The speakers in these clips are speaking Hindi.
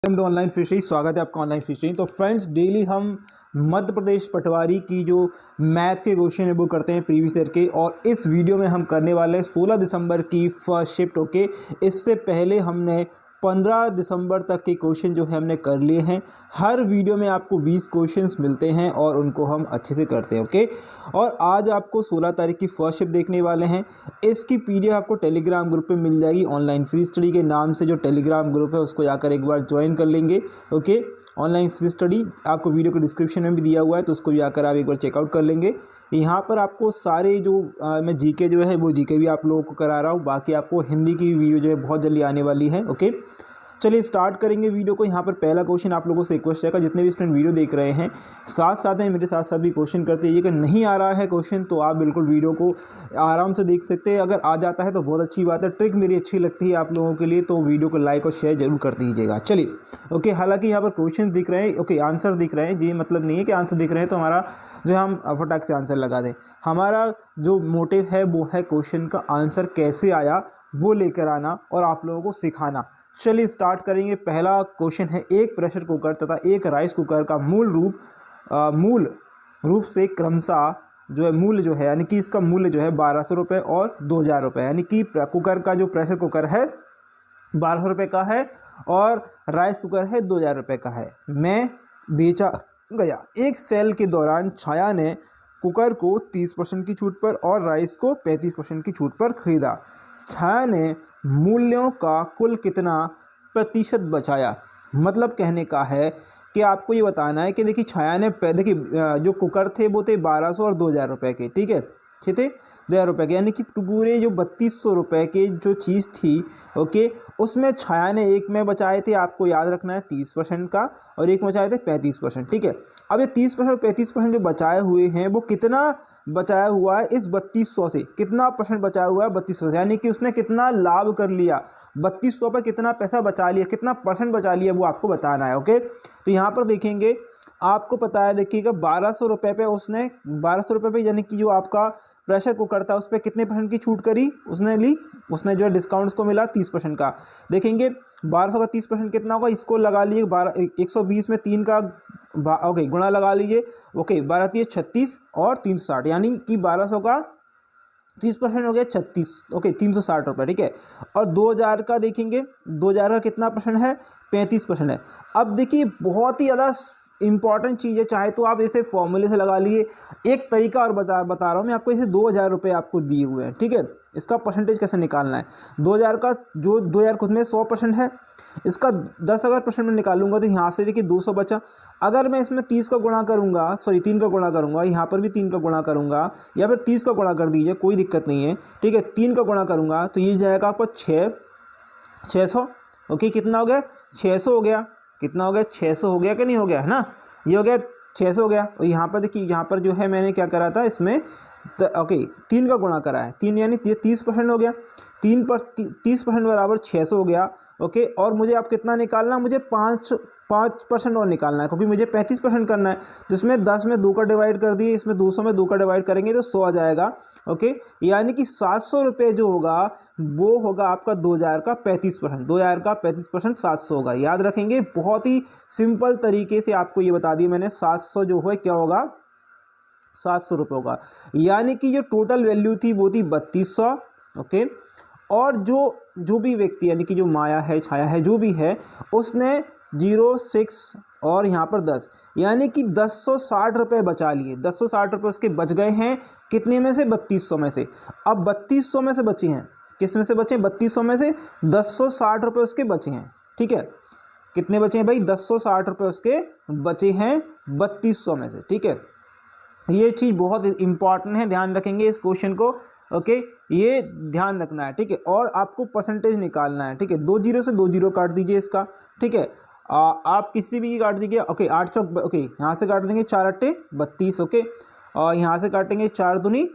Welcome to online fishery. स्वागत है आपका ऑनलाइन फिशरी। तो फ्रेंड्स, डेली हम मध्य प्रदेश पटवारी की जो मैथ के क्वेश्चन है वो करते हैं प्रीवियस ईयर के, और इस वीडियो में हम करने वाले हैं 16 दिसंबर की फर्स्ट शिफ्ट। ओके, इससे पहले हमने 15 दिसंबर तक के क्वेश्चन जो है हमने कर लिए हैं। हर वीडियो में आपको 20 क्वेश्चंस मिलते हैं और उनको हम अच्छे से करते हैं। ओके, और आज आपको 16 तारीख की फर्स्ट शिफ्ट देखने वाले हैं। इसकी पीडीएफ आपको टेलीग्राम ग्रुप पे मिल जाएगी। ऑनलाइन फ्री स्टडी के नाम से जो टेलीग्राम ग्रुप है उसको जाकर एक बार ज्वाइन कर लेंगे। ओके, ऑनलाइन फ्री स्टडी आपको वीडियो के डिस्क्रिप्शन में भी दिया हुआ है, तो उसको भी आकर आप एक बार चेकआउट कर लेंगे। यहाँ पर आपको सारे जो मैं जीके जो है वो जीके भी आप लोगों को करा रहा हूँ। बाकी आपको हिंदी की वीडियो जो है बहुत जल्दी आने वाली है। ओके, चलिए स्टार्ट करेंगे वीडियो को। यहाँ पर पहला क्वेश्चन आप लोगों से रिक्वेस्ट रहेगा, जितने भी स्टूडेंट वीडियो देख रहे हैं साथ साथ हैं मेरे साथ साथ भी क्वेश्चन करते हैं। अगर नहीं आ रहा है क्वेश्चन तो आप बिल्कुल वीडियो को आराम से देख सकते हैं। अगर आ जाता है तो बहुत अच्छी बात है। ट्रिक मेरी अच्छी लगती है आप लोगों के लिए, तो वीडियो को लाइक और शेयर जरूर कर दीजिएगा। चलिए ओके, हालांकि यहाँ पर क्वेश्चन दिख रहे हैं, ओके आंसर दिख रहे हैं। ये मतलब नहीं है कि आंसर दिख रहे हैं तो हमारा जो हम फटाक से आंसर लगा दें। हमारा जो मोटिव है वो है क्वेश्चन का आंसर कैसे आया वो लेकर आना और आप लोगों को सिखाना। चलिए स्टार्ट करेंगे। पहला क्वेश्चन है, एक प्रेशर कुकर तथा एक राइस कुकर का मूल रूप से क्रमशः जो है मूल्य जो है, यानी कि इसका मूल्य जो है 1200 रुपये और 2000 रुपये, यानी कि कुकर का जो प्रेशर कुकर है 1200 रुपये का है और राइस कुकर है 2000 रुपये का है। मैं बेचा गया। एक सेल के दौरान छाया ने कुकर को 30% की छूट पर और राइस को 35% की छूट पर खरीदा। छाया ने मूल्यों का कुल कितना प्रतिशत बचाया? मतलब कहने का है कि आपको ये बताना है कि देखिए छाया ने देखिए जो कुकर थे वो थे 1200 और 2000 रुपये के, ठीक है, ठीक थे 2000 रुपये के, यानी कि पूरे जो 3200 रुपये की जो चीज़ थी, ओके, उसमें छाया ने एक में बचाए थे, आपको याद रखना है 30% का, और एक में बचाए थे 35%, ठीक है। अब ये 30% 35% जो बचाए हुए हैं वो कितना बचाया हुआ है इस 3200 से, कितना परसेंट बचाया हुआ है 3200 से, यानी कि उसने कितना लाभ कर लिया, 3200 पर कितना पैसा बचा लिया, कितना परसेंट बचा लिया, वो आपको बताना है। ओके, तो यहाँ पर देखेंगे, आपको पता है, देखिएगा 1200 रुपये पे उसने 1200 रुपये पे, यानी कि जो आपका प्रेशर कुकर था उस पर कितने परसेंट की छूट करी उसने ली, उसने जो है डिस्काउंट्स को मिला 30% का। देखेंगे 1200 का 30% कितना होगा, इसको लगा लीजिए 120 में 3 का ओके गुणा लगा लीजिए। ओके, 12 3 36 और 360, यानी कि 1200 का 30% हो गया 36, ओके 360 रुपये, ठीक है। और 2000 का देखेंगे, 2000 का कितना परसेंट है, 35% है। अब देखिए बहुत ही ज़्यादा इंपॉर्टेंट चीज़ है, चाहे तो आप इसे फॉर्मूले से लगा लिए। एक तरीका और बता रहा हूँ मैं आपको, इसे 2000 रुपये आपको दिए हुए हैं, ठीक है। इसका परसेंटेज कैसे निकालना है, 2000 का जो 2000 खुद में 100% है, इसका 10 अगर परसेंट में निकालूंगा तो यहाँ से देखिए 200 बचा। अगर मैं इसमें 30 का गुणा करूँगा, सॉरी 3 का गुणा करूँगा, यहाँ पर भी 3 का गुणा करूँगा, या फिर 30 का गुणा कर दीजिए, कोई दिक्कत नहीं है, ठीक है। 3 का गुणा करूँगा तो ये जाएगा आपको 600, ओके, कितना हो गया 600 हो गया, कितना हो गया 600 हो गया कि नहीं हो गया, है ना, ये हो गया 600 हो गया। और यहाँ पर देखिए, यहाँ पर जो है मैंने क्या करा था इसमें, ओके 3 का गुणा करा है, 3 यानी 30% हो गया, 30% बराबर 600 हो गया। ओके, और मुझे आप कितना निकालना, मुझे 5% और निकालना है, क्योंकि मुझे 35% करना है। तो इसमें 10 में 2 का डिवाइड कर दिए, इसमें 200 में 2 का डिवाइड करेंगे तो 100 आ जाएगा। ओके, यानी कि 700 रुपये जो होगा वो होगा आपका 2000 का 35%, 2000 का 35% 700 होगा। याद रखेंगे, बहुत ही सिंपल तरीके से आपको ये बता दिया मैंने। 700 जो है क्या होगा, 700 रुपये होगा, यानी कि जो टोटल वैल्यू थी वो थी 3200। ओके, और जो भी व्यक्ति, यानी कि जो माया है, छाया है, जो भी है, उसने 06 और यहाँ पर 10, यानी कि 1060 रुपये बचा लिए। 1060 रुपये उसके बच गए हैं, कितने में से, 3200 में से। अब 3200 में से बचे हैं, किस में से बचे, 3200 में से 1060 रुपये उसके बचे हैं, ठीक है। कितने बचे हैं भाई, 1060 रुपये उसके बचे हैं 3200 में से, ठीक है। ये चीज़ बहुत इंपॉर्टेंट है, ध्यान रखेंगे इस क्वेश्चन को। ओके, ये ध्यान रखना है, ठीक है। और आपको परसेंटेज निकालना है, ठीक है। 2 जीरो से 2 जीरो काट दीजिए इसका, ठीक है। आप किसी भी काट दीजिए। ओके, 8 चौक, ओके यहाँ से काट देंगे 4 अट्टे 32, ओके, और यहाँ से काटेंगे 4 दूनी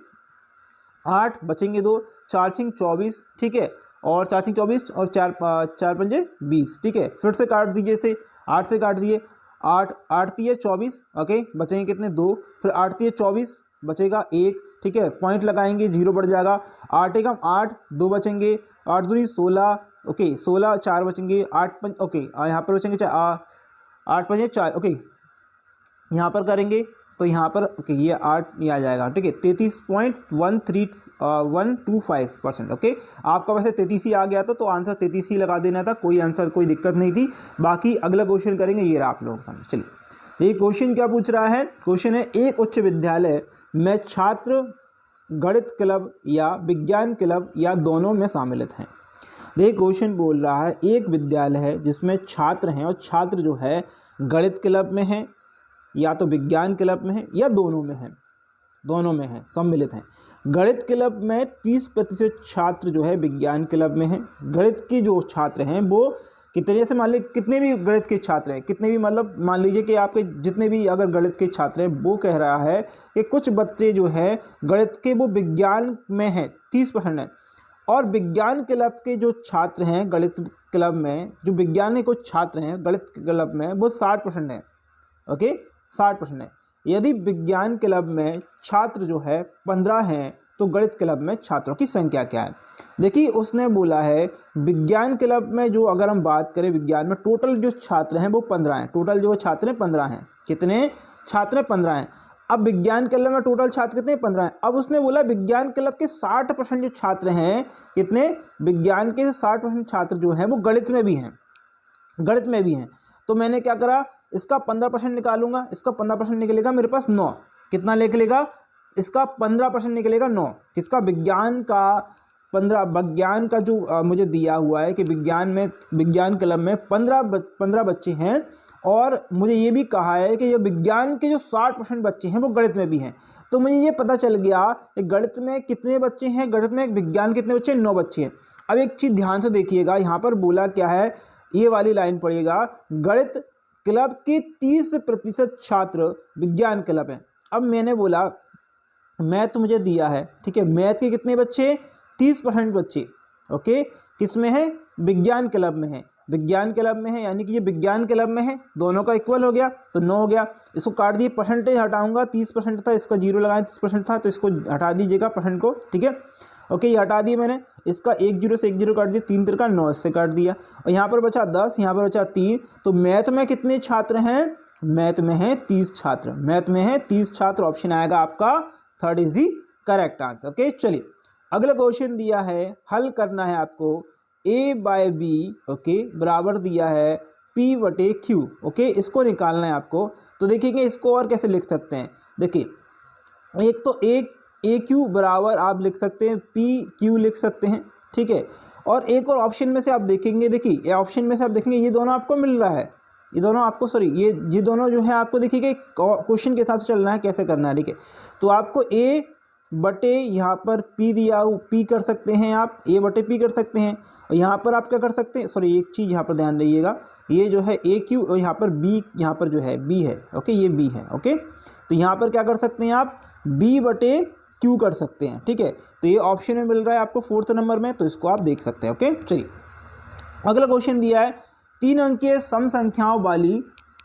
8, बचेंगे 2, 4 छिंग 24, ठीक है, और 4 छिंग 24 और 4 पंजे 20, ठीक है। फिर से काट दीजिए इसे, 8 से काट दिए, 8 8 तिये 24, ओके, बचेंगे कितने 2, फिर 8 तिये 24 बचेगा 1, ठीक है, पॉइंट लगाएंगे, जीरो बढ़ जाएगा, 8 एकम 8, 2 बचेंगे, 8 दूनी 16, ओके 16 4 बचेंगे 8 5 ओके यहाँ पर बचेंगे 8 5 4 ओके यहाँ पर करेंगे तो यहाँ पर ओके ये 8 ये आ जाएगा, ठीक है 33.125%। ओके आपका वैसे 33 ही आ गया था तो आंसर 33 ही लगा देना था, कोई आंसर कोई दिक्कत नहीं थी। बाकी अगला क्वेश्चन करेंगे, ये रहा आप लोगों के सामने। चलिए ये क्वेश्चन क्या पूछ रहा है, क्वेश्चन है एक उच्च विद्यालय में छात्र गणित क्लब या विज्ञान क्लब या दोनों में सम्मिलित हैं। देखिए क्वेश्चन बोल रहा है एक विद्यालय है जिसमें छात्र हैं और छात्र जो है गणित क्लब में हैं या तो विज्ञान क्लब में है या दोनों में है, दोनों में है, सम्मिलित हैं। गणित क्लब में 30% छात्र जो है विज्ञान क्लब में हैं। गणित के जो छात्र हैं वो कितने, जैसे मान लीजिए कितने भी गणित के छात्र हैं, कितने भी मतलब मान लीजिए कि आपके जितने भी अगर गणित के छात्र हैं, वो कह रहा है कि कुछ बच्चे जो हैं गणित के वो विज्ञान में हैं 30% है, और विज्ञान क्लब के जो छात्र हैं गणित क्लब में, जो विज्ञान के कुछ छात्र हैं गणित क्लब में वो 60% है। ओके 60% है। यदि विज्ञान क्लब में छात्र जो है 15 हैं तो गणित क्लब में छात्रों की संख्या क्या है। देखिए उसने बोला है विज्ञान क्लब में जो अगर हम बात करें विज्ञान में टोटल जो छात्र हैं वो 15 हैं, टोटल जो छात्र हैं 15 हैं। कितने छात्र हैं 15 हैं। अब विज्ञान क्लब में टोटल छात्र कितने 15 हैं। अब उसने बोला विज्ञान क्लब के 60% जो छात्र हैं, कितने विज्ञान के 60% छात्र जो हैं वो गणित में भी हैं, गणित में भी हैं। तो मैंने क्या करा, इसका 15% निकालूंगा, इसका 15% निकलेगा मेरे पास 9। कितना निकलेगा, इसका 15% निकलेगा 9। किसका, विज्ञान का 15, विज्ञान का जो मुझे दिया हुआ है कि विज्ञान में विज्ञान क्लब में 15 बच्चे हैं, और मुझे ये भी कहा है कि ये विज्ञान के जो 60% बच्चे हैं वो गणित में भी हैं। तो मुझे ये पता चल गया कि गणित में कितने बच्चे हैं, गणित में विज्ञान कितने बच्चे हैं, 9 बच्चे हैं। अब एक चीज़ ध्यान से देखिएगा, यहाँ पर बोला क्या है, ये वाली लाइन पढ़िएगा, गणित क्लब के 30% छात्र विज्ञान क्लब हैं। अब मैंने बोला मैथ मुझे दिया है, ठीक है, मैथ के कितने बच्चे, 30% बच्चे। ओके किस में है, विज्ञान क्लब में है, विज्ञान क्लब में है, यानी कि ये विज्ञान क्लब में है, दोनों का इक्वल हो गया तो 9 हो गया। इसको काट दिए, परसेंटेज हटाऊंगा, 30% था, इसका 0 लगाएं, 30% था तो इसको हटा दीजिएगा परसेंट को, ठीक है। ओके ये हटा दिए मैंने, इसका 1 0 से 1 0 काट दिया, 3 3 का 9 से काट दिया, और यहाँ पर बचा 10, यहाँ पर बचा 3। तो मैथ में कितने छात्र हैं, मैथ में हैं 30 छात्र, मैथ में हैं 30 छात्र। ऑप्शन आएगा आपका 3rd is the correct answer. Okay चलिए अगला क्वेश्चन दिया है, हल करना है आपको a/b ओके बराबर दिया है p/q। ओके इसको निकालना है आपको। तो देखिए इसको और कैसे लिख सकते हैं, देखिए एक तो एक AQ बराबर आप लिख सकते हैं PQ लिख सकते हैं, ठीक है। और एक और ऑप्शन में से आप देखेंगे, देखिए ये ऑप्शन में से आप देखेंगे ये दोनों आपको मिल रहा है, ये दोनों आपको सॉरी ये दोनों जो है आपको देखिए क्वेश्चन के हिसाब से चलना है, कैसे करना है, ठीक है। तो आपको A/P यहाँ पर P दिया, P कर सकते हैं आप, A/P कर सकते हैं। और यहाँ पर आप क्या कर सकते हैं, सॉरी एक चीज़ यहाँ पर ध्यान रहिएगा, ये जो है AQ और यहाँ पर B, यहाँ पर जो है B है, ओके ये B है, ओके। तो यहाँ पर क्या कर सकते हैं आप, B/Q कर सकते हैं, ठीक है। तो ये ऑप्शन में मिल रहा है आपको 4th नंबर में, तो इसको आप देख सकते हैं, ओके। चलिए अगला क्वेश्चन दिया है 3 अंकीय सम संख्याओं वाली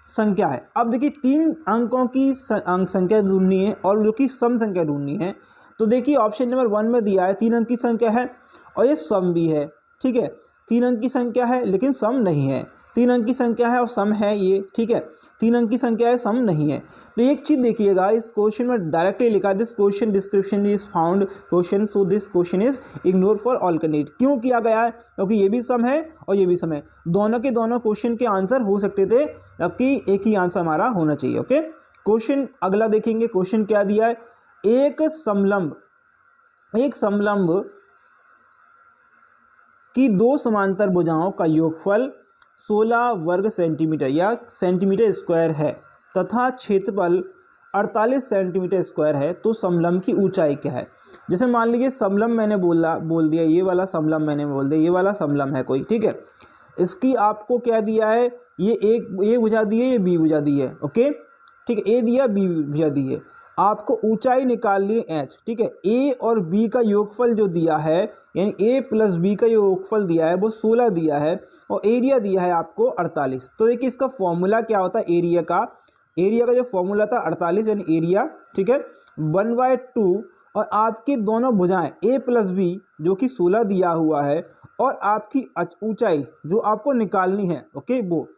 संख्या है। अब देखिए 3 अंकों की अंक संख्या ढूंढनी है और जो कि सम संख्या ढूंढनी है। तो देखिए ऑप्शन नंबर 1 में दिया है 3 अंक की संख्या है और ये सम भी है, ठीक है। 3 अंक की संख्या है लेकिन सम नहीं है, 3 अंक की संख्या है और सम है ये, ठीक है। 3 अंक की संख्या है, सम नहीं है। तो एक चीज़ देखिएगा, इस क्वेश्चन में डायरेक्टली लिखा this question description is found question, so this question is ignore for alternate. क्यों किया गया है, क्योंकि ये भी सम है और ये भी सम है, दोनों के दोनों क्वेश्चन के आंसर हो सकते थे, जबकि एक ही आंसर हमारा होना चाहिए, ओके। क्वेश्चन अगला देखेंगे, क्वेश्चन क्या दिया है, एक समलंब की 2 समांतर भुजाओं का योगफल 16 वर्ग सेंटीमीटर या सेंटीमीटर स्क्वायर है तथा क्षेत्रफल 48 सेंटीमीटर स्क्वायर है, तो समलंब की ऊंचाई क्या है। जैसे मान लीजिए समलंब मैंने बोल दिया, ये वाला समलंब मैंने बोल दिया, ये वाला समलंब है कोई, ठीक है। इसकी आपको क्या दिया है, ये ए भुजा दी है, ये बी भुजा दी है, ओके ठीक है, ए दिया बी भुजा दी है। आपको ऊंचाई निकालनी है h, ठीक है। ए और बी का योगफल जो दिया है, यानी a + b का योगफल दिया है वो 16 दिया है, और एरिया दिया है आपको 48। तो देखिए इसका फॉर्मूला क्या होता है, एरिया का जो फॉर्मूला था 48 यानी एरिया, ठीक है, 1/2। और आपकी दोनों भुजाएं a + b जो कि 16 दिया हुआ है और आपकी ऊंचाई जो आपको निकालनी है, ओके, वो।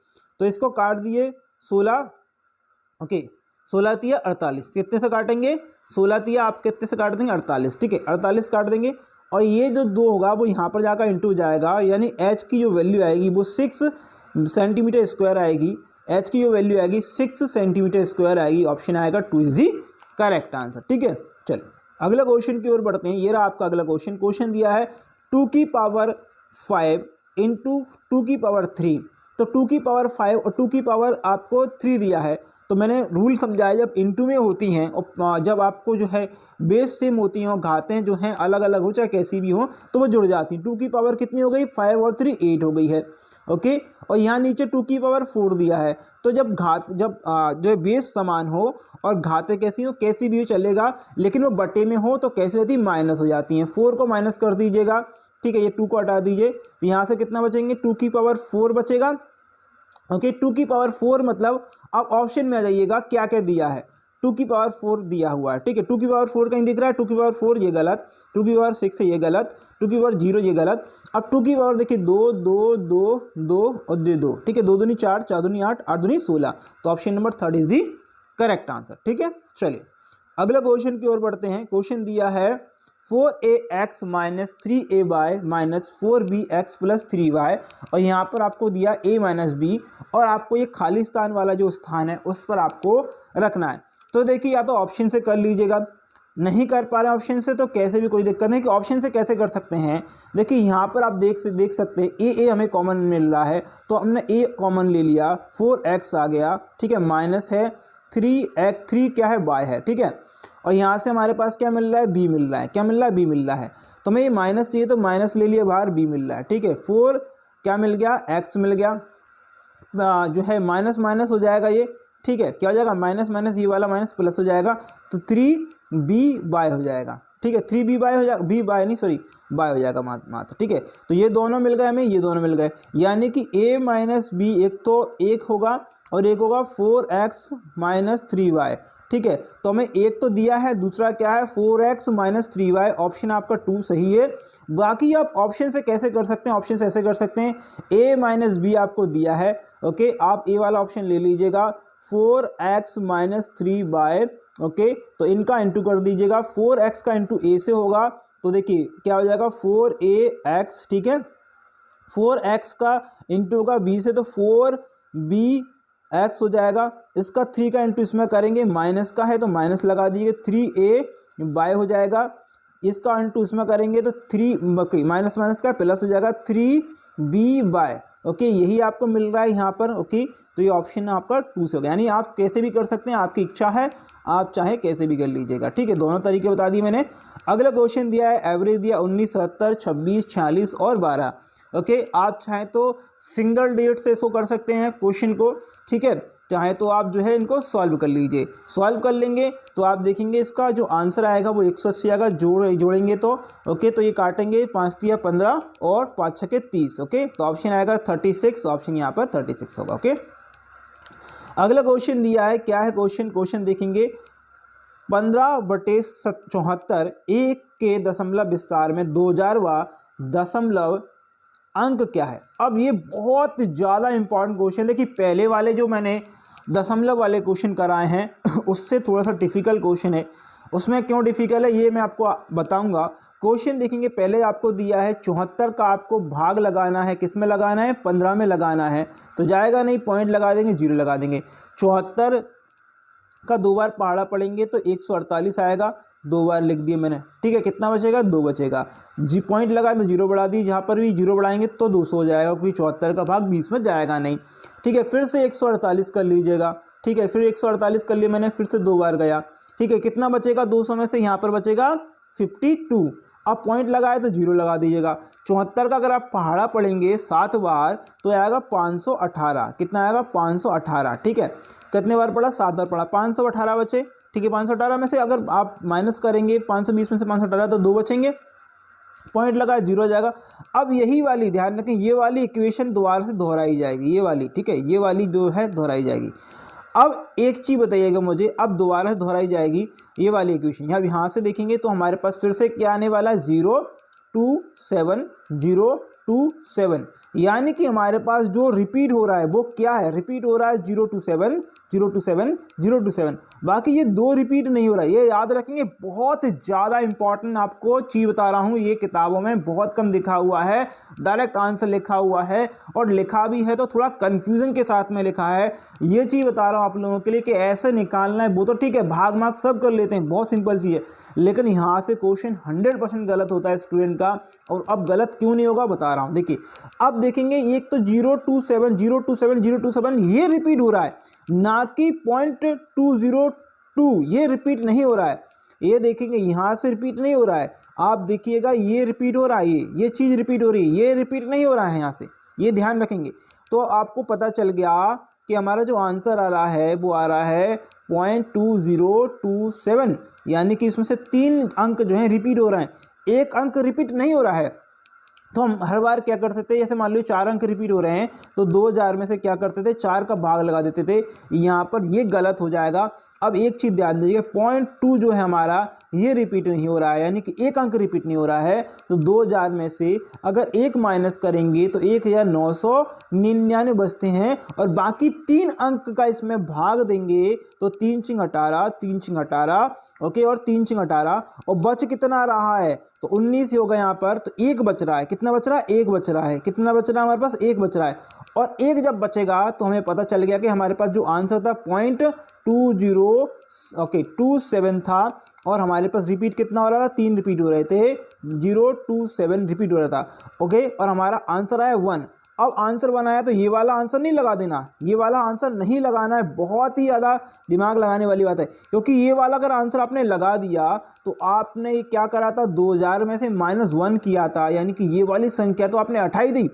तो इसको काट दिए 16, ओके, 16 तिया 48, कितने से काटेंगे? 16 तिया आप कितने से काट देंगे? 48, ठीक है, 48 काट देंगे। और ये जो 2 होगा वो यहाँ पर जाकर इंटू जाएगा, यानी एच की जो वैल्यू आएगी वो 6 सेंटीमीटर स्क्वायर आएगी। एच की जो वैल्यू आएगी 6 सेंटीमीटर स्क्वायर आएगी। ऑप्शन आएगा 2 इज दी करेक्ट आंसर, ठीक है। चलिए अगले क्वेश्चन की ओर बढ़ते हैं। ये रहा आपका अगला क्वेश्चन। क्वेश्चन दिया है 2 की पावर 5 इंटू 2 की पावर 3। तो 2 की पावर 5 और 2 की पावर आपको 3 दिया है। तो मैंने रूल समझाया, जब इंटू में होती हैं और जब आपको जो है बेस सेम होती हैं और घातें जो हैं अलग अलग हो, चाहे कैसी भी हो, तो वो जुड़ जाती हैं। 2 की पावर कितनी हो गई? 5 और 3 8 हो गई है, ओके। और यहाँ नीचे 2 की पावर 4 दिया है। तो जब जो बेस समान हो और घातें कैसी हो, कैसी भी हो चलेगा, लेकिन वो बटे में हो तो कैसी होती है? माइनस हो जाती हैं। 4 को माइनस कर दीजिएगा, ठीक है, ये 2 को हटा दीजिए, तो यहाँ से कितना बचेंगे? 2 की पावर 4 बचेगा, ओके। 2 की पावर 4 मतलब अब ऑप्शन में आ जाइएगा, क्या क्या दिया है? 2 की पावर 4 दिया हुआ है, ठीक है। 2 की पावर 4 कहीं दिख रहा है? 2 की पावर 4 ये गलत, 2 की पावर 6 है ये गलत, 2 की पावर 0 ये गलत। अब 2 की पावर देखिए 2 2 2 2 और 2, ठीक है, 2 दूनी 4, 4 दूनी 8, 8 दूनी 16। तो option number 3 is the correct answer, ठीक है। चलिए अगले क्वेश्चन की ओर बढ़ते हैं। क्वेश्चन दिया है 4ax minus 3ay minus 4bx plus 3y, और यहाँ पर आपको दिया a माइनस बी, और आपको ये खाली स्थान वाला जो स्थान है उस पर आपको रखना है। तो देखिए या तो ऑप्शन से कर लीजिएगा, नहीं कर पा रहे ऑप्शन से तो कैसे भी कोई दिक्कत नहीं। कि ऑप्शन से कैसे कर सकते हैं? देखिए यहाँ पर आप देख सकते हैं ए हमें कॉमन मिल रहा है, तो हमने a कॉमन ले लिया, 4x आ गया, ठीक है, माइनस है 3 क्या है? y है, ठीक है। और यहाँ से हमारे पास क्या मिल रहा है? b मिल रहा है। क्या मिल रहा है? b मिल रहा है। तो हमें ये माइनस चाहिए तो माइनस ले लिया बाहर, b मिल रहा है, ठीक है। 4 क्या मिल गया? x मिल गया, जो है माइनस माइनस हो जाएगा ये, ठीक है, क्या हो जाएगा? माइनस माइनस, ये वाला माइनस प्लस हो जाएगा, तो 3b हो जाएगा, ठीक है। 3b हो जाएगा, b बाय नहीं सॉरी बाय हो जाएगा मात्र, ठीक है। तो ये दोनों मिल गए हमें, ये दोनों मिल गए, यानी कि a माइनस बी एक तो एक होगा और एक होगा 4x माइनस 3y, ठीक है। तो हमें एक तो दिया है, दूसरा क्या है? 4x minus 3y। ऑप्शन आपका 2 सही है। बाकी आप ऑप्शन से कैसे कर सकते हैं? ऑप्शन से ऐसे कर सकते हैं, a माइनस बी आपको दिया है, ओके, आप a वाला ऑप्शन ले लीजिएगा, 4x माइनस 3y, ओके। तो इनका इंटू कर दीजिएगा, 4x का इंटू a से होगा, तो देखिए क्या हो जाएगा? 4ax, ठीक है, 4x का इंटू होगा b से, तो 4bx हो जाएगा। इसका 3 का इंटू इसमें करेंगे, माइनस का है तो माइनस लगा दीजिए, 3a हो जाएगा। इसका इंटू इसमें करेंगे तो 3 माइनस माइनस का प्लस हो जाएगा, 3b, ओके। यही आपको मिल रहा है यहाँ पर, ओके। तो ये ऑप्शन आपका 2 से हो गया, यानी आप कैसे भी कर सकते हैं, आपकी इच्छा है, आप चाहे कैसे भी कर लीजिएगा, ठीक है। दोनों तरीके बता दिए मैंने। अगला क्वेश्चन दिया है, एवरेज दिया 19, 77, 26, 46 और 12, ओके। आप चाहें तो सिंगल डेट से इसको कर सकते हैं क्वेश्चन को, ठीक है। चाहे तो आप जो है इनको सॉल्व कर लीजिए। सॉल्व कर लेंगे तो आप देखेंगे इसका जो आंसर आएगा वो 180 आएगा, जोड़ेंगे तो, ओके। तो ये काटेंगे 5 तिया 15 और 5 छके 30, ओके। तो ऑप्शन आएगा 36, ऑप्शन यहाँ पर 36 होगा, ओके। अगला क्वेश्चन दिया है, क्या है क्वेश्चन देखेंगे, 15/74 1 के दशमलव विस्तार में 2000वां दशमलव अंक क्या है? अब ये बहुत ज़्यादा इंपॉर्टेंट क्वेश्चन है कि पहले वाले जो मैंने दशमलव वाले क्वेश्चन कराए हैं उससे थोड़ा सा डिफिकल्ट क्वेश्चन है। उसमें क्यों डिफिकल्ट है ये मैं आपको बताऊंगा। क्वेश्चन देखेंगे, पहले आपको दिया है 74 का आपको भाग लगाना है, किस में लगाना है? 15 में लगाना है, तो जाएगा नहीं, पॉइंट लगा देंगे, 0 लगा देंगे। 74 का 2 बार पहाड़ा पढ़ेंगे तो 148 आएगा, 2 बार लिख दिए मैंने, ठीक है। कितना बचेगा? 2 बचेगा, पॉइंट लगा तो 0 बढ़ा दी, जहाँ पर भी 0 बढ़ाएंगे तो 200 हो जाएगा, क्योंकि 74 का भाग 20 में जाएगा नहीं, ठीक है। फिर से 148 कर लीजिएगा, ठीक है। फिर 148 कर लिए मैंने, फिर से 2 बार गया, ठीक है। कितना बचेगा? 200 में से यहाँ पर बचेगा 52। अब पॉइंट लगाए तो 0 लगा दीजिएगा। 74 का अगर आप पहाड़ा पढ़ेंगे 7 बार तो आएगा 518। कितना आएगा? 518, ठीक है। कितने बार पढ़ा? 7 बार पढ़ा, 518 बचे, ठीक है। 518 में से अगर आप माइनस करेंगे 520 में से 518 तो 2 बचेंगे, पॉइंट लगा 0 हो जाएगा। अब यही वाली ध्यान रखें, ये वाली इक्वेशन दोबारा से दोहराई जाएगी, ये वाली, ठीक है, ये वाली जो है दोहराई जाएगी। अब एक चीज़ बताइएगा मुझे, अब दोबारा से दोहराई जाएगी ये वाली इक्वेशन। यहाँ से देखेंगे तो हमारे पास फिर से क्या आने वाला है? 0 2 7 0 027, यानी कि हमारे पास जो रिपीट हो रहा है वो क्या है, रिपीट हो रहा है 027 027 027। बाकी ये दो रिपीट नहीं हो रहा है, ये याद रखेंगे। बहुत ज़्यादा इंपॉर्टेंट आपको चीज़ बता रहा हूँ, ये किताबों में बहुत कम लिखा हुआ है, डायरेक्ट आंसर लिखा हुआ है, और लिखा भी है तो थोड़ा कन्फ्यूजन के साथ में लिखा है। ये चीज़ बता रहा हूँ आप लोगों के लिए कि ऐसे निकालना है वो तो ठीक है, भाग मार्क सब कर लेते हैं, बहुत सिंपल चीज़ है, लेकिन यहाँ से क्वेश्चन 100% गलत होता है स्टूडेंट का। और अब गलत क्यों नहीं होगा बता रहा हूँ, देखिए अब देखेंगे एक तो 027 027 027 ये रिपीट हो रहा है, ना कि 0.202 ये रिपीट नहीं हो रहा है। ये देखेंगे यहाँ से रिपीट नहीं हो रहा है, आप देखिएगा ये रिपीट हो रहा है, ये चीज़ रिपीट हो रही है, ये रिपीट नहीं हो रहा है यहाँ से, ये ध्यान रखेंगे। तो आपको पता चल गया कि हमारा जो आंसर आ रहा है वो आ रहा है 0.2027, यानी कि इसमें से 3 अंक जो हैं रिपीट हो रहे हैं, एक अंक रिपीट नहीं हो रहा है। तो हम हर बार क्या करते थे, जैसे मान लो 4 अंक रिपीट हो रहे हैं तो 2000 में से क्या करते थे, 4 का भाग लगा देते थे, यहाँ पर ये गलत हो जाएगा। अब एक चीज़ ध्यान दीजिए, 0.2 जो है हमारा ये रिपीट नहीं हो रहा है, यानी कि एक अंक रिपीट नहीं हो रहा है। तो 2000 में से अगर एक माइनस करेंगे तो 1999 बचते हैं, और बाकी 3 अंक का इसमें भाग देंगे तो 3 चिंग 18 3 चिंग 18, ओके, और 3 चिंग 18, और बच कितना रहा है तो 19 होगा यहाँ पर। तो एक बच रहा है, कितना बच रहा है, एक बच रहा है, कितना बच रहा है हमारे पास, एक बच रहा है। और एक जब बचेगा तो हमें पता चल गया कि हमारे पास जो आंसर था 0.27 था, और हमारे पास रिपीट कितना हो रहा था, 3 रिपीट हो रहे थे, 027 रिपीट हो रहा था, ओके, और हमारा आंसर आया 1। अब आंसर 1 आया तो ये वाला आंसर नहीं लगा देना, ये वाला आंसर नहीं लगाना है, बहुत ही ज़्यादा दिमाग लगाने वाली बात है, क्योंकि ये वाला अगर आंसर आपने लगा दिया तो आपने क्या करा था, 2000 में से -1 किया था, यानी कि ये वाली संख्या तो आपने हटाई दी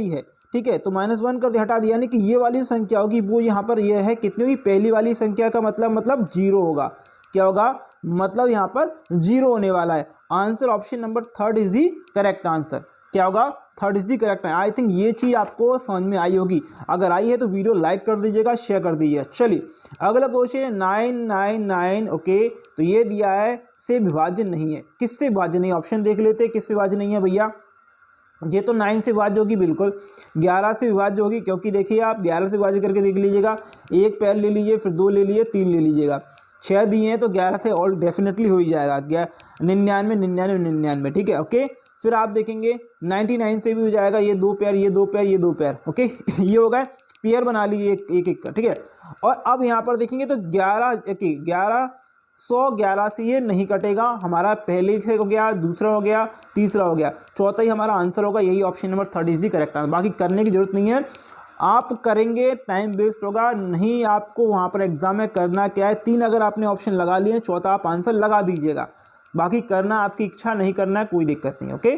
है, ठीक है, तो -1 कर दिया, हटा दिया, यानी कि ये वाली संख्या होगी वो यहाँ पर ये है कितनी होगी, पहली वाली संख्या का मतलब 0 होगा, क्या होगा, मतलब यहाँ पर 0 होने वाला है। Answer option number 3 is the correct answer, क्या होगा, 3 इज दी करेक्ट है। आई थिंक ये चीज़ आपको समझ में आई होगी, अगर आई है तो वीडियो लाइक कर दीजिएगा, शेयर कर दीजिएगा। चलिए अगला क्वेश्चन है 999, ओके, तो ये दिया है से विभाजन नहीं है, किससे विभाजन नहीं, ऑप्शन देख लेते हैं किससे विभाजन नहीं है भैया। ये तो 9 से विभाज्य होगी, बिल्कुल 11 से विभाज्य होगी, क्योंकि देखिए आप 11 से विभाज्य करके देख लीजिएगा, एक पैर ले लीजिए, फिर 2 ले लीजिए, 3 ले लीजिएगा, 6 दिए हैं तो 11 से और डेफिनेटली हो ही जाएगा, 99 99 99, ठीक है, ओके। फिर आप देखेंगे 99 से भी हो जाएगा, ये 2 पैर, ये 2 पैर, ये 2 पैर, ओके ये हो गए, पेयर बना लीजिए एक एक का, ठीक है। और अब यहाँ पर देखेंगे तो 11 से ये नहीं कटेगा, हमारा पहले से हो गया, दूसरा हो गया, तीसरा हो गया, चौथा ही हमारा आंसर होगा, यही option number 3 is the correct answer. बाकी करने की जरूरत नहीं है, आप करेंगे टाइम वेस्ट होगा, नहीं आपको वहाँ पर एग्जाम में करना क्या है, 3 अगर आपने ऑप्शन लगा लिए, चौथा आप आंसर लगा दीजिएगा, बाकी करना आपकी इच्छा, नहीं करना है कोई दिक्कत नहीं, ओके।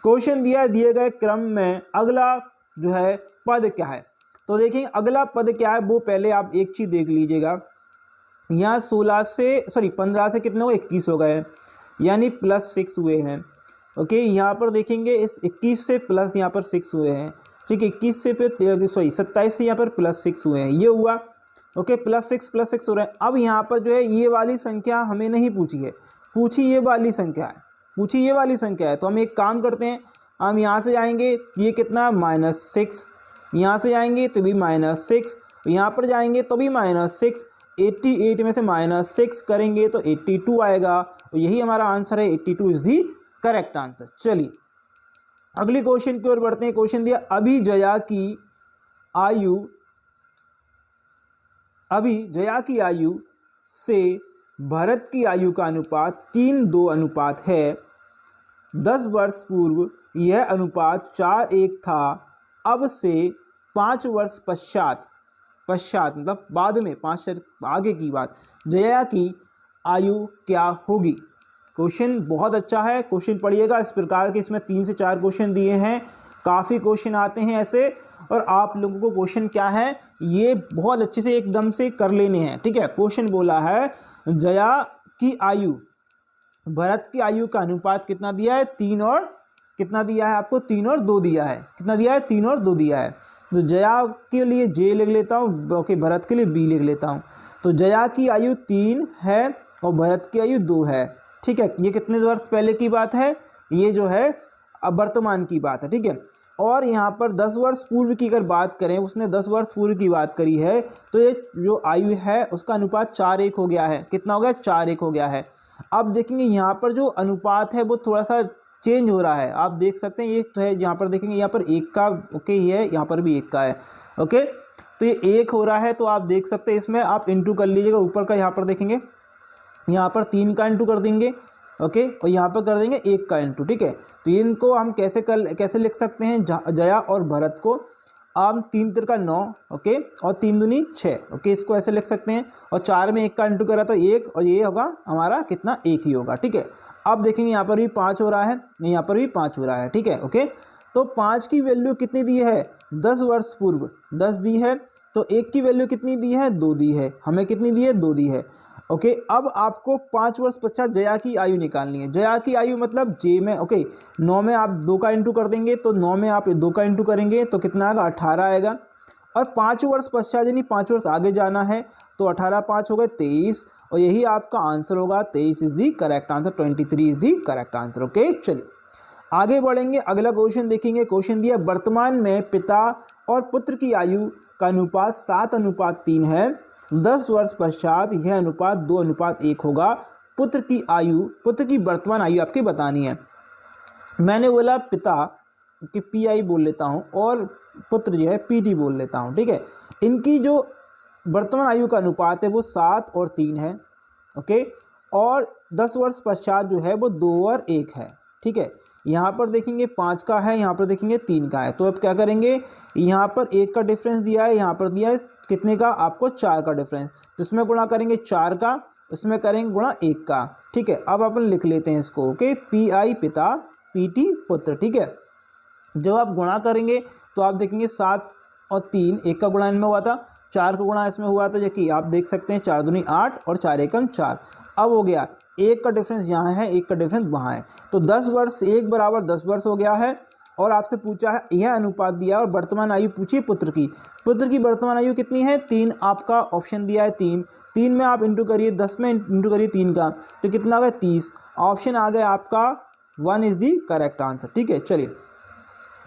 क्वेश्चन दिया है दिए गए क्रम में अगला जो है पद क्या है, तो देखिए अगला पद क्या है वो पहले आप एक चीज़ देख लीजिएगा, यहाँ 15 से कितने हो, 21 हो गए, यानी +6 हुए हैं, ओके। यहाँ पर देखेंगे इस 21 से प्लस यहाँ पर 6 हुए हैं, ठीक है, 21 से फिर 27 से यहाँ पर +6 हुए हैं, ये हुआ, ओके, +6 हो रहे हैं। अब यहाँ पर जो है ये वाली संख्या हमें नहीं पूछी है, पूछी ये वाली संख्या है, तो हम एक काम करते हैं, हम यहाँ से जाएंगे, ये कितना -6, यहाँ से जाएंगे तो भी -6, यहाँ पर जाएंगे तो भी -6, 88 में से -6 करेंगे तो 82 आएगा, तो यही हमारा आंसर है, 82 इज दी करेक्ट आंसर। चलिए अगली क्वेश्चन की ओर बढ़ते हैं। क्वेश्चन दिया अभी जया की आयु से भरत की आयु का अनुपात 3:2 अनुपात है, 10 वर्ष पूर्व यह अनुपात 4:1 था, अब से 5 वर्ष पश्चात मतलब बाद में 5 वर्ष आगे की बात, जया की आयु क्या होगी। क्वेश्चन बहुत अच्छा है, क्वेश्चन पढ़िएगा, इस प्रकार के इसमें 3 से 4 क्वेश्चन दिए हैं, काफ़ी क्वेश्चन आते हैं ऐसे, और आप लोगों को क्वेश्चन क्या है ये बहुत अच्छे से एकदम से कर लेने हैं, ठीक है। क्वेश्चन बोला है जया की आयु, भरत की आयु का अनुपात कितना दिया है, 3 और कितना दिया है आपको, 3 और 2 दिया है, कितना दिया है, 3 और 2 दिया है। तो जया के लिए J लिख लेता हूँ, ओके, भरत के लिए B लिख लेता हूँ। तो जया की आयु 3 है और भरत की आयु 2 है, ठीक है। ये कितने वर्ष पहले की बात है, ये जो है अब वर्तमान की बात है, ठीक है। और यहाँ पर 10 वर्ष पूर्व की अगर बात करें, उसने 10 वर्ष पूर्व की बात करी है, तो ये जो आयु है उसका अनुपात 4:1 हो गया है। कितना हो गया? 4:1 हो गया है। अब देखेंगे यहाँ पर जो अनुपात है वो थोड़ा सा चेंज हो रहा है, आप देख सकते हैं। ये तो है, यहाँ पर देखेंगे यहाँ पर 1 का ओके ही है, यहाँ पर भी 1 का है ओके। तो ये 1 हो रहा है, तो आप देख सकते हैं इसमें आप इंटू कर लीजिएगा ऊपर का। यहाँ पर देखेंगे यहाँ पर 3 का इंटू कर देंगे ओके, और यहाँ पर कर देंगे 1 का इंटू, ठीक है। तो इनको हम कैसे लिख सकते हैं? जया और भरत को हम 3 तिरका 9 ओके, और 3 दूनी 6 ओके, इसको ऐसे लिख सकते हैं। और 4 में 1 का इंटू करा तो 1, और ये होगा हमारा कितना? 1 ही होगा, ठीक है। अब देखेंगे यहाँ पर भी 5 हो रहा है, यहाँ पर भी 5 हो रहा है, ठीक है ओके। तो 5 की वैल्यू कितनी दी है? 10 वर्ष पूर्व 10 दी है। तो 1 की वैल्यू कितनी दी है? 2 दी है। हमें कितनी दी है? 2 दी है ओके। अब आपको 5 वर्ष पश्चात जया की आयु निकालनी है। जया की आयु मतलब जे में ओके, 9 में आप 2 का इंटू कर देंगे, तो 9 में आप 2 का इंटू करेंगे तो कितना आएगा? 18 आएगा। और 5 वर्ष पश्चात यानी 5 वर्ष आगे जाना है, तो 18 5 हो गए 23, और यही आपका आंसर होगा। 23 is the correct answer, 23 is the correct answer okay. चलिए आगे बढ़ेंगे, अगला क्वेश्चन देखेंगे। क्वेश्चन दिया वर्तमान में पिता और पुत्र की आयु का अनुपात 7:3 है। 10 वर्ष पश्चात यह अनुपात 2:1 होगा। पुत्र की वर्तमान आयु आपकी बतानी है। मैंने बोला पिता कि PI बोल लेता हूँ, और पुत्र जो है PT बोल लेता हूँ, ठीक है। इनकी जो वर्तमान आयु का अनुपात है वो 7 और 3 है ओके, और 10 वर्ष पश्चात जो है वो 2 और 1 है, ठीक है। यहाँ पर देखेंगे 5 का है, यहाँ पर देखेंगे 3 का है। तो अब क्या करेंगे? यहाँ पर 1 का डिफरेंस दिया है, यहाँ पर दिया है कितने का? आपको 4 का डिफरेंस। तो इसमें गुणा करेंगे 4 का, इसमें करेंगे गुणा 1 का, ठीक है। अब अपन लिख लेते हैं इसको ओके, PI पिता, PT पुत्र, ठीक है। जब आप गुणा करेंगे तो आप देखेंगे 7 और 3, 1 का गुणा इनमें हुआ था, 4 का गुणा इसमें हुआ था, जो कि आप देख सकते हैं 4 दूनी 8 और 4 एकम 4। अब हो गया 1 का डिफरेंस यहाँ है, 1 का डिफरेंस वहाँ है, तो 10 वर्ष 1 बराबर 10 वर्ष हो गया है। और आपसे पूछा है यह अनुपात दिया, और वर्तमान आयु पूछी पुत्र की वर्तमान आयु कितनी है? 3, आपका ऑप्शन दिया है 3 में आप इंटू करिए, 10 में इंटू करिए 3 का, तो कितना आ गया? 30। ऑप्शन आ गया आपका 1 इज दी करेक्ट आंसर, ठीक है। चलिए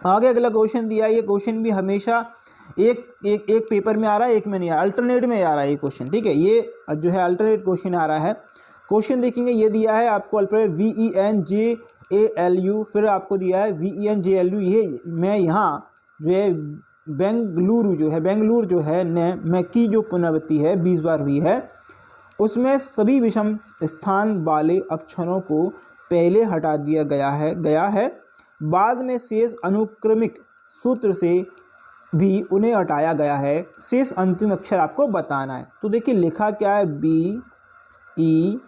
आगे अगला क्वेश्चन दिया है। ये क्वेश्चन भी हमेशा एक पेपर में आ रहा है, एक में नहीं आ रहा, अल्टरनेट में आ रहा है ये क्वेश्चन, ठीक है। ये जो है अल्टरनेट क्वेश्चन आ रहा है। क्वेश्चन देखेंगे, ये दिया है आपको अल्टरनेट VENJALU, फिर आपको दिया है VENJLU। ये मैं यहाँ जो है बेंगलुरु जो है में की जो पुनरावृत्ति है 20 बार हुई है, उसमें सभी विषम स्थान वाले अक्षरों को पहले हटा दिया गया है। बाद में शेष अनुक्रमिक सूत्र से भी उन्हें हटाया गया है। शेष अंतिम अक्षर आपको बताना है। तो देखिए लिखा क्या है? BENGALUR।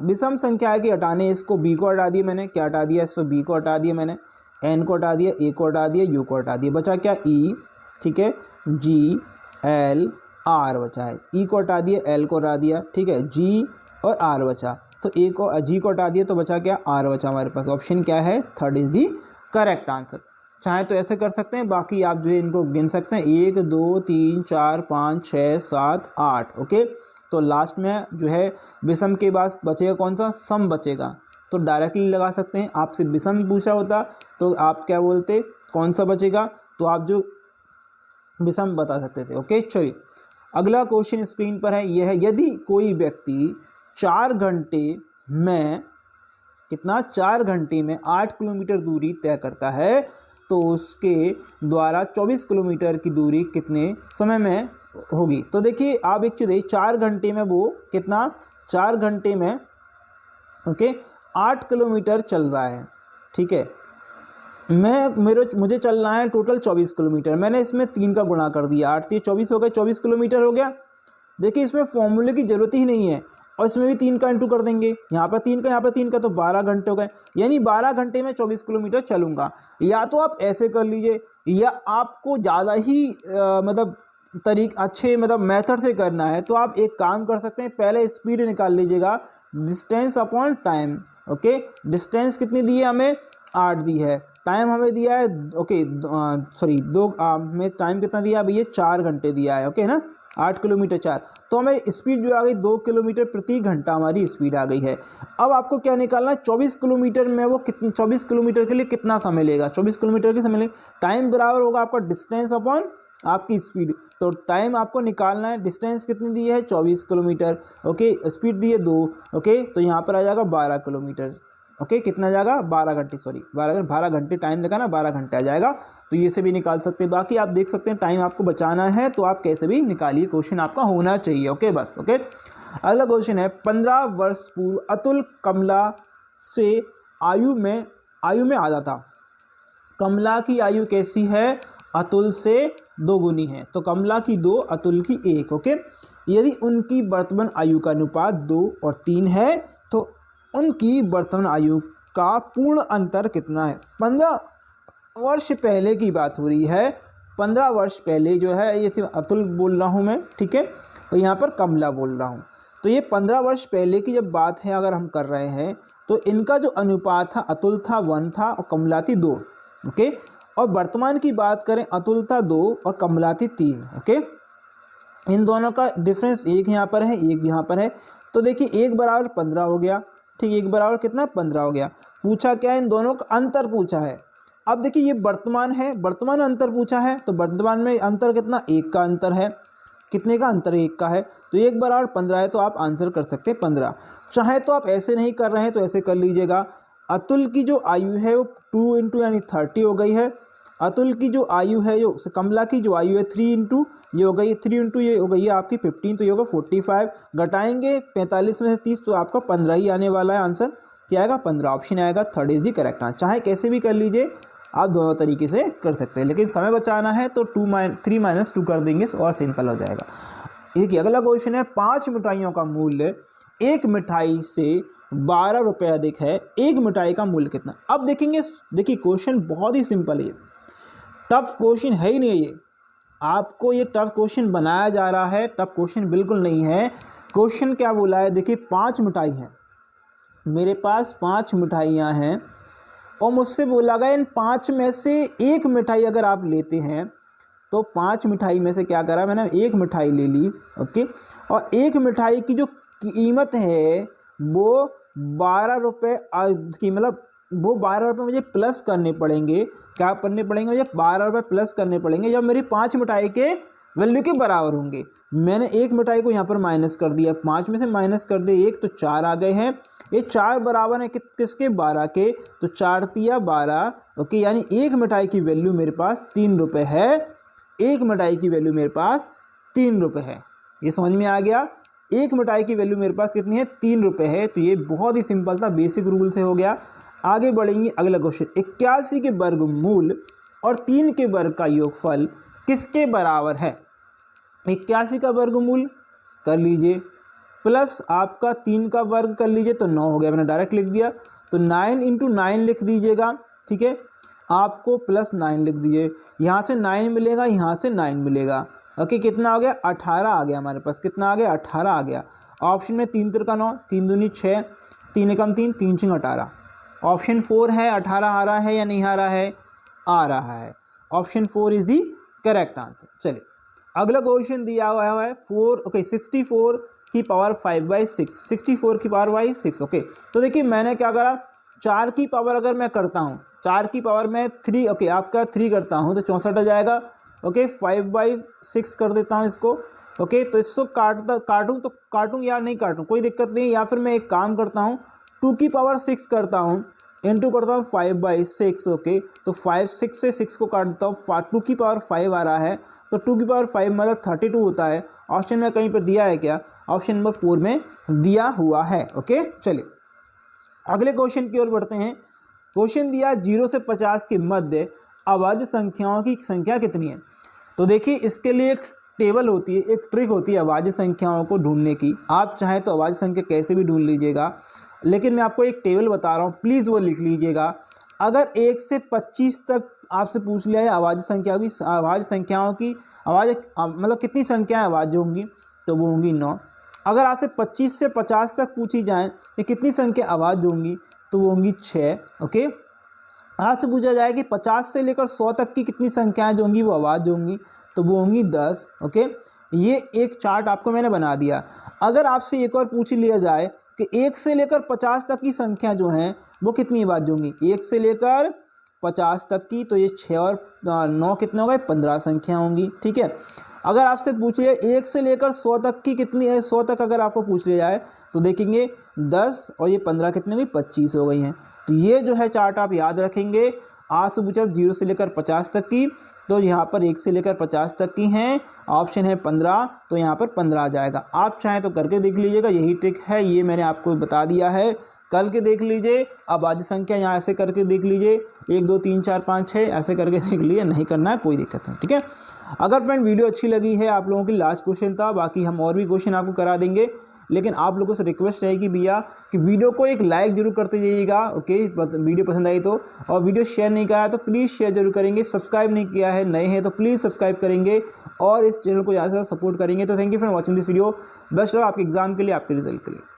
विषम संख्या है कि हटाने, इसको B को हटा दिया मैंने, क्या हटा दिया? इसको B को हटा दिया मैंने, N को हटा दिया, A को हटा दिया, U को हटा दिया, बचा क्या? E, ठीक है। GLR बचा है, E को हटा दिया, L को हटा दिया, ठीक है। G और R बचा, तो A को G को हटा दिया, तो बचा क्या? R बचा हमारे पास। ऑप्शन क्या है? 3rd is the correct answer. चाहे तो ऐसे कर सकते हैं, बाकी आप जो है इनको गिन सकते हैं, 1 2 3 4 5 6 7 8 ओके। तो लास्ट में जो है विषम के बाद बचेगा कौन सा? सम बचेगा, तो डायरेक्टली लगा सकते हैं। आपसे विषम पूछा होता तो आप क्या बोलते? कौन सा बचेगा? तो आप जो विषम बता सकते थे ओके। चलिए अगला क्वेश्चन स्क्रीन पर है, यह है यदि कोई व्यक्ति 4 घंटे में 4 घंटे में 8 किलोमीटर दूरी तय करता है, तो उसके द्वारा 24 किलोमीटर की दूरी कितने समय में होगी? तो देखिए आप एक चीज़, 4 घंटे में वो कितना? 4 घंटे में ओके 8 किलोमीटर चल रहा है, ठीक है। मुझे चलना है टोटल 24 किलोमीटर, मैंने इसमें 3 का गुणा कर दिया, 8 3 24 हो गए, 24 किलोमीटर हो गया। देखिए इसमें फॉर्मूले की ज़रूरत ही नहीं है, और इसमें भी 3 का इंटू कर देंगे, यहाँ पर 3 का, यहाँ पर 3 का, तो 12 घंटे हो गए। यानी 12 घंटे में 24 किलोमीटर चलूँगा। या तो आप ऐसे कर लीजिए, या आपको ज़्यादा ही अच्छे मेथड से करना है, तो आप एक काम कर सकते हैं, पहले स्पीड निकाल लीजिएगा, distance upon time okay. Distance कितनी दी है हमें? 8 दी है, टाइम हमें दिया है ओके सॉरी दो में टाइम कितना दिया है भैया 4 घंटे दिया है ओके ना 8 किलोमीटर 4 तो हमें स्पीड जो आ गई 2 किलोमीटर प्रति घंटा हमारी स्पीड आ गई है। अब आपको क्या निकालना है 24 किलोमीटर में वो कितने 24 किलोमीटर के लिए कितना समय लेगा 24 किलोमीटर के समय लेगा टाइम बराबर होगा आपका डिस्टेंस अपॉन आपकी स्पीड। तो टाइम आपको निकालना है डिस्टेंस कितनी दी है 24 किलोमीटर ओके स्पीड दी है 2 ओके तो यहाँ पर आ जाएगा 12 किलोमीटर ओके कितना जाएगा 12 घंटे सॉरी 12 घंटे टाइम लगा ना 12 घंटे आ जाएगा। तो ये से भी निकाल सकते हैं बाकी आप देख सकते हैं टाइम आपको बचाना है तो आप कैसे भी निकालिए क्वेश्चन आपका होना चाहिए ओके बस ओके। अगला क्वेश्चन है 15 वर्ष पूर्व अतुल कमला से आयु में आधा था। कमला की आयु कैसी है अतुल से 2 गुनी है तो कमला की 2 अतुल की 1 ओके। यदि उनकी वर्तमान आयु का अनुपात 2 और 3 है तो उनकी वर्तमान आयु का पूर्ण अंतर कितना है। 15 वर्ष पहले की बात हो रही है 15 वर्ष पहले जो है ये सिर्फ अतुल बोल रहा हूँ मैं ठीक है और यहाँ पर कमला बोल रहा हूँ। तो ये 15 वर्ष पहले की जब बात है अगर हम कर रहे हैं तो इनका जो अनुपात था अतुल था 1 था और कमला थी 2 ओके। और वर्तमान की बात करें अतुल था 2 और कमला थी 3 ओके। इन दोनों का डिफरेंस 1 यहाँ पर है 1 यहाँ पर है तो देखिए 1 बराबर 15 हो गया ठीक 1 बराबर कितना 15 हो गया। पूछा क्या इन दोनों का अंतर पूछा है। अब देखिए ये वर्तमान है वर्तमान अंतर पूछा है तो वर्तमान में अंतर कितना 1 का अंतर है कितने का अंतर 1 का है तो 1 बराबर 15 है तो आप आंसर कर सकते हैं 15। चाहे तो आप ऐसे नहीं कर रहे हैं तो ऐसे कर लीजिएगा। अतुल की जो आयु है वो 2 इंटू यानी 30 हो गई है। अतुल की जो आयु है जो कमला की जो आयु है 3 इंटू ये हो गई 3 इंटू ये हो गई है आपकी 15 तो ये होगा 45 घटाएंगे 45 में से 30 तो आपका 15 ही आने वाला है आंसर क्या आएगा 15 ऑप्शन आएगा 3rd is the correct answer. चाहे कैसे भी कर लीजिए आप दोनों तरीके से कर सकते हैं लेकिन समय बचाना है तो 3 - 2 कर देंगे और सिंपल हो जाएगा। देखिए अगला क्वेश्चन है 5 मिठाइयों का मूल्य एक मिठाई से 12 रुपये अधिक है एक मिठाई का मूल्य कितना। अब देखेंगे देखिए क्वेश्चन बहुत ही सिंपल है टफ क्वेश्चन है ही नहीं ये आपको ये टफ क्वेश्चन बनाया जा रहा है टफ क्वेश्चन बिल्कुल नहीं है। क्वेश्चन क्या बोला है देखिए 5 मिठाई हैं मेरे पास 5 मिठाइयाँ हैं और मुझसे बोला गया इन 5 में से एक मिठाई अगर आप लेते हैं तो 5 मिठाई में से क्या करा मैंने एक मिठाई ले ली ओके और एक मिठाई की जो कीमत है वो 12 रुपये की मतलब वो 12 रुपये मुझे प्लस करने पड़ेंगे क्या करने पड़ेंगे मुझे 12 रुपये प्लस करने पड़ेंगे जब मेरी 5 मिठाई के वैल्यू के बराबर होंगे। मैंने एक मिठाई को यहाँ पर माइनस कर दिया 5 में से माइनस कर दिया 1 तो 4 आ गए हैं ये 4 बराबर है किसके 12 के तो 4 तिया 12 ओके यानी एक मिठाई की वैल्यू मेरे पास 3 रुपये है एक मिठाई की वैल्यू मेरे पास 3 रुपये है। ये समझ में आ गया एक मिठाई की वैल्यू मेरे पास कितनी है 3 रुपये है। तो ये बहुत ही सिंपल था बेसिक रूल से हो गया। आगे बढ़ेंगे अगला क्वेश्चन 81 के वर्गमूल और 3 के वर्ग का योगफल किसके बराबर है। 81 का वर्गमूल कर लीजिए प्लस आपका 3 का वर्ग कर लीजिए तो 9 हो गया मैंने डायरेक्ट लिख दिया तो 9 इंटू 9 लिख दीजिएगा ठीक है आपको प्लस 9 लिख दीजिए यहाँ से 9 मिलेगा यहाँ से 9 मिलेगा ओके कितना हो गया 18 आ गया हमारे पास कितना आ गया 18 आ गया। ऑप्शन में 3 तिरका 9 3 दूनी 6 3 एकम 3 3 छिंग 18 ऑप्शन 4 है 18 आ रहा है या नहीं आ रहा है आ रहा है option 4 is the correct answer. चलिए अगला क्वेश्चन दिया हुआ है 64 की पावर 5/6 64 की पावर बाई 6 ओके। तो देखिए मैंने क्या करा 4 की पावर अगर मैं करता हूँ 4 की पावर में 3 ओके आपका 3 करता हूँ तो 64 आ जाएगा ओके 5/6 कर देता हूँ इसको ओके। तो इसको काटूँ या नहीं काटूँ कोई दिक्कत नहीं या फिर मैं एक काम करता हूँ 2 की पावर 6 करता हूँ इंटू करता हूँ 5/6 ओके। तो 6 से 6 को काट देता हूँ 2 की पावर 5 आ रहा है तो 2 की पावर 5 मतलब 32 होता है। ऑप्शन में कहीं पर दिया है क्या ऑप्शन नंबर 4 में दिया हुआ है ओके। चलिए अगले क्वेश्चन की ओर बढ़ते हैं। क्वेश्चन दिया 0 से 50 के मध्य अभाज्य संख्याओं की संख्या कितनी है। तो देखिए इसके लिए एक टेबल होती है एक ट्रिक होती है अभाज्य संख्याओं को ढूंढने की। आप चाहें तो अभाज्य संख्या कैसे भी ढूंढ लीजिएगा लेकिन मैं आपको एक टेबल बता रहा हूँ प्लीज़ वो लिख लीजिएगा। अगर 1 से 25 तक आपसे पूछ लिया है अभाज्य संख्याओं की अभाज्य मतलब कितनी संख्याएं अभाज्य होंगी तो वो होंगी 9। अगर आपसे 25 से 50 तक पूछी जाए कि कितनी संख्या अभाज्य होंगी तो वो होंगी 6 ओके। आपसे पूछा जाए कि 50 से लेकर 100 तक की कितनी संख्याएं जो होंगी वो अभाज्य होंगी, तो वो होंगी 10। ओके, ये एक चार्ट आपको मैंने बना दिया। अगर आपसे एक और पूछ लिया जाए कि 1 से लेकर 50 तक की संख्या जो हैं वो कितनी अभाज्य होंगी, 1 से लेकर 50 तक की, तो ये 6 और 9 कितने हो गए, 15 संख्या होंगी। ठीक है, अगर आपसे पूछ लिया 1 से लेकर 100 तक की कितनी है, 100 तक अगर आपको पूछ लिया जाए तो देखेंगे 10 और ये 15 कितने हुई, 25 हो गई हैं। तो ये जो है चार्ट आप याद रखेंगे। आपसे पूछा 0 से लेकर 50 तक की, तो यहाँ पर 1 से लेकर 50 तक की हैं, ऑप्शन है 15, तो यहाँ पर 15 आ जाएगा। आप चाहें तो करके देख लीजिएगा, यही ट्रिक है, ये मैंने आपको बता दिया है, कल के देख लीजिए। अब आज संख्या यहाँ ऐसे करके देख लीजिए, 1 2 3 4 5 6 ऐसे करके देख लीजिए, नहीं करना है कोई दिक्कत नहीं। ठीक है, अगर फ्रेंड वीडियो अच्छी लगी है, आप लोगों की लास्ट क्वेश्चन था, बाकी हम और भी क्वेश्चन आपको करा देंगे, लेकिन आप लोगों से रिक्वेस्ट रहेगी भैया कि वीडियो को एक लाइक जरूर करते जाइएगा। ओके, वीडियो पसंद आई तो, और वीडियो शेयर नहीं करा है तो प्लीज़ शेयर जरूर करेंगे, सब्सक्राइब नहीं किया है, नए हैं तो प्लीज़ सब्सक्राइब करेंगे और इस चैनल को ज़्यादा से ज़्यादा सपोर्ट करेंगे। तो thank you for watching this video, best of आपके एग्जाम के लिए, आपके रिजल्ट के लिए।